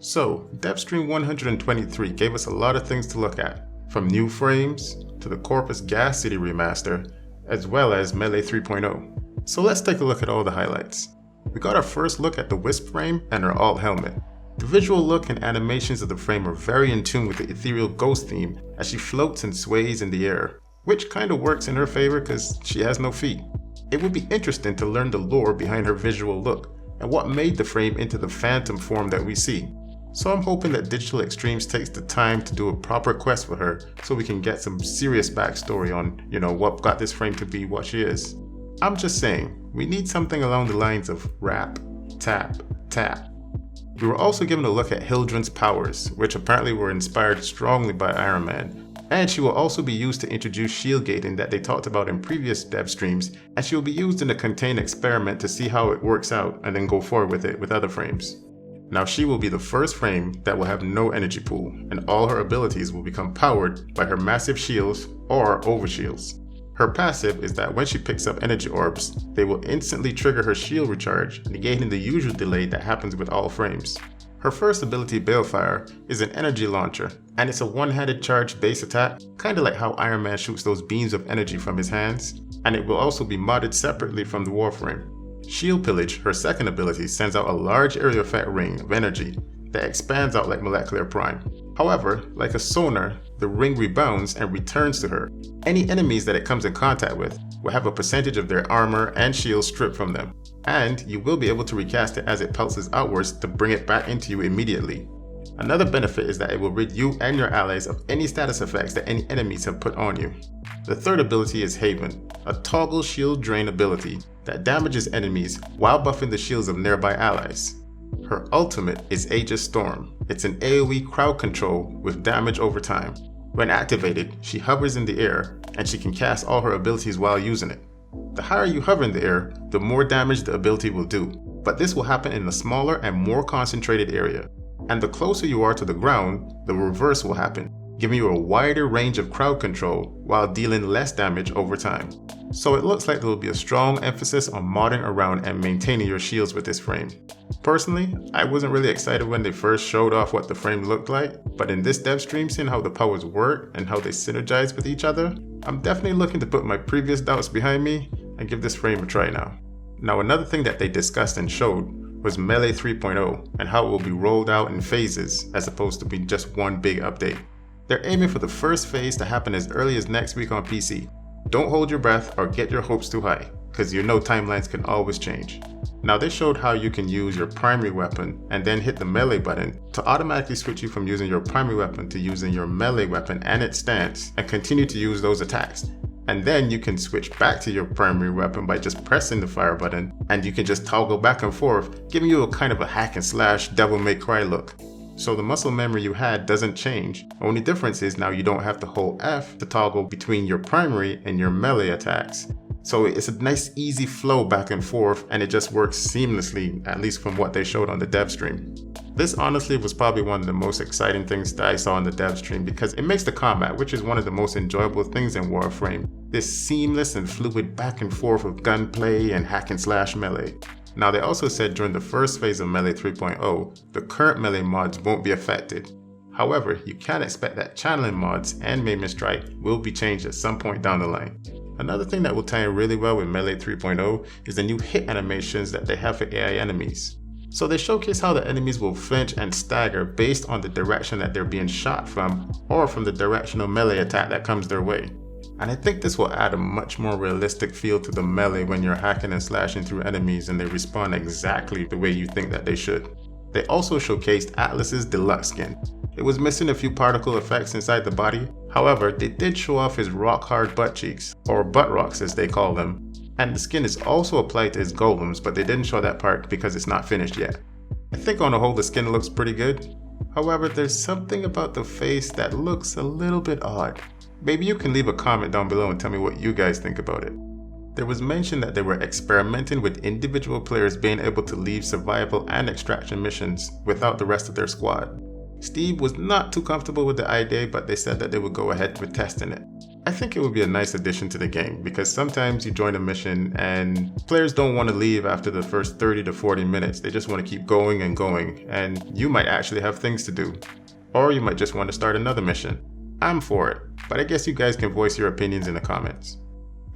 So, DevStream 123 gave us a lot of things to look at, from new frames to the Corpus Gas City remaster, as well as Meli 3.0. So let's take a look at all the highlights. We got our first look at the Wisp frame and her alt helmet. The visual look and animations of the frame are very in tune with the ethereal ghost theme as she floats and sways in the air, which kinda works in her favor because she has no feet. It would be interesting to learn the lore behind her visual look and what made the frame into the phantom form that we see. So I'm hoping that Digital Extremes takes the time to do a proper quest for her so we can get some serious backstory on, what got this frame to be what she is. I'm just saying, we need something along the lines of rap, tap, tap. We were also given a look at Hildren's powers, which apparently were inspired strongly by Iron Man, and she will also be used to introduce shield gating that they talked about in previous dev streams, and she will be used in a contained experiment to see how it works out and then go forward with it with other frames. Now she will be the first frame that will have no energy pool, and all her abilities will become powered by her massive shields or overshields. Her passive is that when she picks up energy orbs, they will instantly trigger her shield recharge, negating the usual delay that happens with all frames. Her first ability, Balefire, is an energy launcher, and it's a one-handed charge base attack, kinda like how Iron Man shoots those beams of energy from his hands, and it will also be modded separately from the Warframe. Shield Pillage, her second ability, sends out a large area effect ring of energy that expands out like Molecular Prime. However, like a sonar, the ring rebounds and returns to her. Any enemies that it comes in contact with will have a percentage of their armor and shield stripped from them, and you will be able to recast it as it pulses outwards to bring it back into you immediately. Another benefit is that it will rid you and your allies of any status effects that any enemies have put on you. The third ability is Haven, a toggle shield drain ability that damages enemies while buffing the shields of nearby allies. Her ultimate is Aegis Storm. It's an AoE crowd control with damage over time. When activated, she hovers in the air and she can cast all her abilities while using it. The higher you hover in the air, the more damage the ability will do, but this will happen in a smaller and more concentrated area. And the closer you are to the ground, the reverse will happen, giving you a wider range of crowd control while dealing less damage over time. So it looks like there will be a strong emphasis on modding around and maintaining your shields with this frame. Personally, I wasn't really excited when they first showed off what the frame looked like, but in this dev stream, seeing how the powers work and how they synergize with each other, I'm definitely looking to put my previous doubts behind me and give this frame a try now. Now another thing that they discussed and showed was Meli 3.0 and how it will be rolled out in phases as opposed to being just one big update. They're aiming for the first phase to happen as early as next week on PC. Don't hold your breath or get your hopes too high, because timelines can always change. Now they showed how you can use your primary weapon and then hit the melee button to automatically switch you from using your primary weapon to using your melee weapon and its stance and continue to use those attacks. And then you can switch back to your primary weapon by just pressing the fire button, and you can just toggle back and forth, giving you a kind of a hack and slash Devil May Cry look. So the muscle memory you had doesn't change. Only difference is now you don't have to hold F to toggle between your primary and your melee attacks. So it's a nice easy flow back and forth, and it just works seamlessly, at least from what they showed on the dev stream. This honestly was probably one of the most exciting things that I saw in the dev stream because it makes the combat, which is one of the most enjoyable things in Warframe, this seamless and fluid back and forth of gunplay and hack and slash melee. Now they also said during the first phase of Meli 3.0, the current melee mods won't be affected. However, you can expect that channeling mods and Maiming Strike will be changed at some point down the line. Another thing that will tie in really well with Meli 3.0 is the new hit animations that they have for AI enemies. So they showcase how the enemies will flinch and stagger based on the direction that they're being shot from or from the directional melee attack that comes their way. And I think this will add a much more realistic feel to the melee when you're hacking and slashing through enemies and they respond exactly the way you think that they should. They also showcased Atlas's deluxe skin. It was missing a few particle effects inside the body, however they did show off his rock hard butt cheeks, or butt rocks as they call them. And the skin is also applied to his golems, but they didn't show that part because it's not finished yet. I think on the whole the skin looks pretty good. However, there's something about the face that looks a little bit odd. Maybe you can leave a comment down below and tell me what you guys think about it. There was mention that they were experimenting with individual players being able to leave survival and extraction missions without the rest of their squad. Steve was not too comfortable with the idea, but they said that they would go ahead with testing it. I think it would be a nice addition to the game because sometimes you join a mission and players don't want to leave after the first 30 to 40 minutes. They just want to keep going and going, and you might actually have things to do. Or you might just want to start another mission. I'm for it, but I guess you guys can voice your opinions in the comments.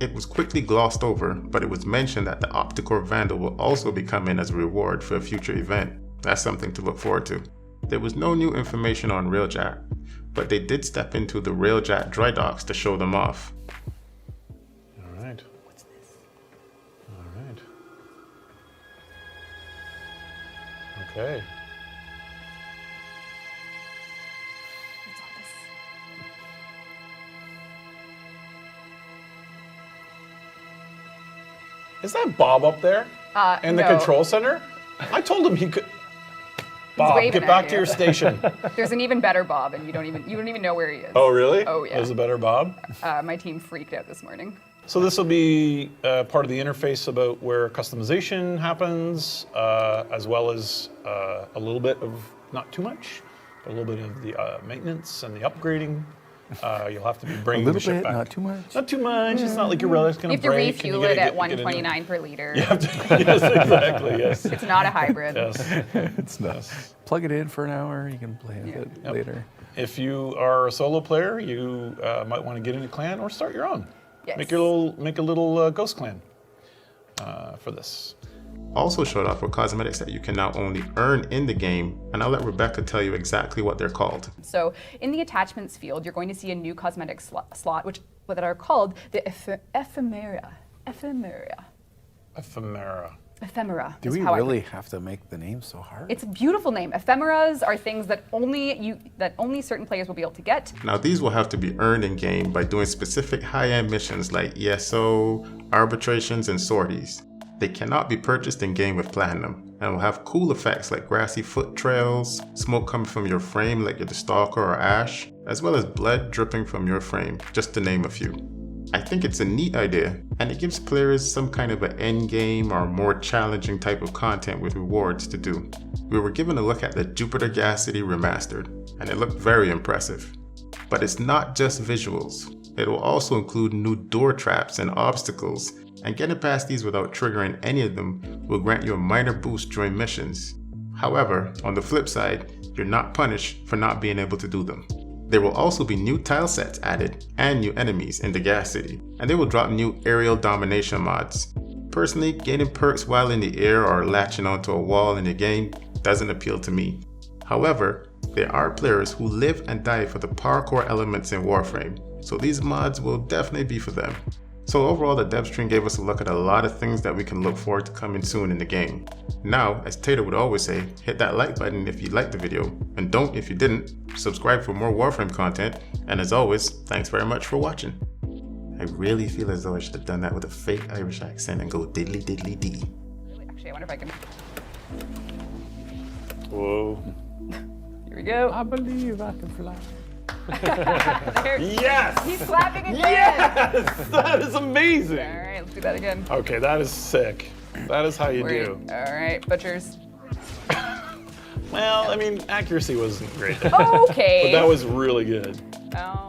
It was quickly glossed over, but it was mentioned that the Opticore Vandal will also be coming as a reward for a future event. That's something to look forward to. There was no new information on Railjack, but they did step into the Railjack Drydocks to show them off. All right. What's this? All right. Okay. What's all this? Is that Bob up there? In the no. control center? I told him he could. Bob, waving get back at to you. your station. There's an even better Bob, and you don't even know where he is. Oh, really? Oh, yeah. There's a better Bob? My team freaked out this morning. So this will be part of the interface about where customization happens, as well as a little bit of, not too much, but a little bit of the maintenance and the upgrading. You'll have to be bringing the ship back. Not too much. Not too much. It's not like your relic's You going have to to break. refuel it at 129 per liter. You have to, yes, exactly, yes. It's not a hybrid. Yes. It's not. Plug it in for an hour. You can play with it later. If you are a solo player, you might want to get in a clan or start your own. Yes. Make a little ghost clan for this. Also showed off were cosmetics that you can now only earn in the game, and I'll let Rebecca tell you exactly what they're called. So in the attachments field, you're going to see a new cosmetic slot, that are called the ephemera. Ephemera. Ephemera. Do is we how I really have to make the name so hard? It's a beautiful name. Ephemeras are things that only certain players will be able to get. Now these will have to be earned in game by doing specific high-end missions like ESO, arbitrations, and sorties. They cannot be purchased in game with platinum, and will have cool effects like grassy foot trails, smoke coming from your frame like you're the Stalker or Ash, as well as blood dripping from your frame, just to name a few. I think it's a neat idea, and it gives players some kind of an end game or more challenging type of content with rewards to do. We were given a look at the Jupiter Gas City Remastered, and it looked very impressive. But it's not just visuals. It will also include new door traps and obstacles, and getting past these without triggering any of them will grant you a minor boost during missions. However, on the flip side, you're not punished for not being able to do them. There will also be new tile sets added and new enemies in the Gas City, and they will drop new aerial domination mods. Personally, gaining perks while in the air or latching onto a wall in the game doesn't appeal to me. However, there are players who live and die for the parkour elements in Warframe, so these mods will definitely be for them. So overall, the dev stream gave us a look at a lot of things that we can look forward to coming soon in the game. Now, as Tater would always say, hit that like button if you liked the video, and don't if you didn't. Subscribe for more Warframe content, and as always, thanks very much for watching. I really feel as though I should have done that with a fake Irish accent and go diddly diddly dee. Actually, I wonder if I can. Whoa. Here we go. I believe I can fly. There. Yes! He's clapping again. Yes! That is amazing. All right, let's do that again. Okay, that is sick. That is how you do. All right, butchers. Well, I mean, accuracy wasn't great. Okay. But that was really good. Oh.